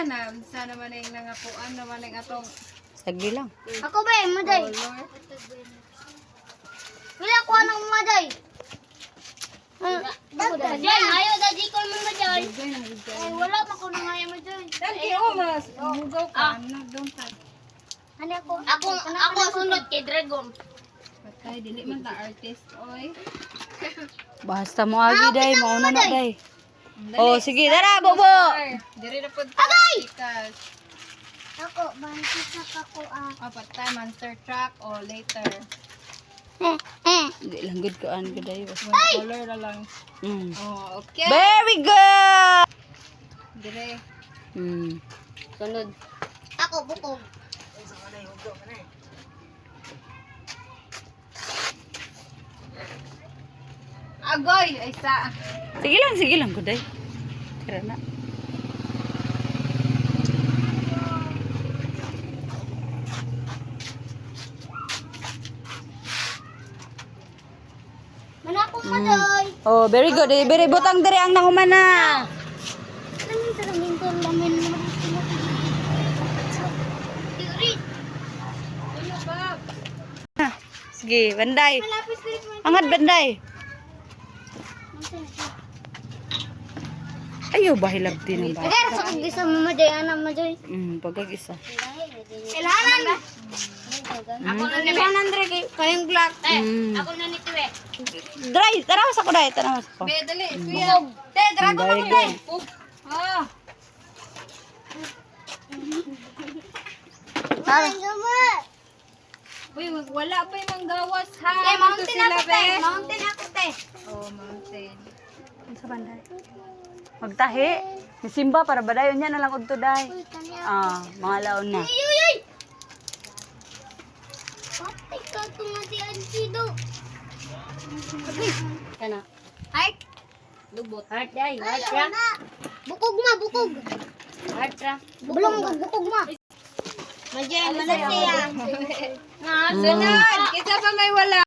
na. Sana naman yung nangapuan naman yung atong Sagdi lang. Ako ba eh, maday? color. Wala ko anong maday. Maday, ayaw da di ko mo maday. Ay, wala pa ko nang ayaw maday. Dali, mas. Mugaw ka. Ano, don't touch. Ano ako sunod kay Dragon. Patay, dili man ta artist, oy. Basta mo agi day, mauna na day. Dali. Oh, sige, tara, bobo. Diri na pud ta. Ako, bantis na ako Oh, patay, monster truck o later. Hindi lang good ko an good day. One color na lang. Mm. Oh, okay. Very good. Dire. Mm. Sunod. Ako, bukog. Agoy, ay sa. Sige lang good day. Tara na. Mana ako maday. Oh, very good. Very butang diri ang nahumana. Lamin ko lamin mo. Diri. Ano ba? Sige, banday. Malapit dito. Angad banday. Ayo bahilab din ang ba. Aga, sa kong gisa mo maday, anak maday. Pagkag isa. Kailangan. Ako na ni Andre kayong black. Ako na ni Tiwe. Dry, tarawas ako day, tarawas ko. Be, dali. Kuya. Te, dragon Very ako, good. te. Ah. Uy, wala pa yung manggawas, ha? Mountain Ito ako, sila, te. be. Mountain ako, te. Oh, mountain. Sa banday. Magtahi. Si Simba para badayon niya na lang udto day. Mga laon na. Uy! Patay ka itong ati Ansido. Kana. Heart. Lubot. Heart day. Heart ra. Bukog ma, bukog. Heart ra. Bulong bukog ma. Madyan, malasya. Sunod! Kita pa may wala.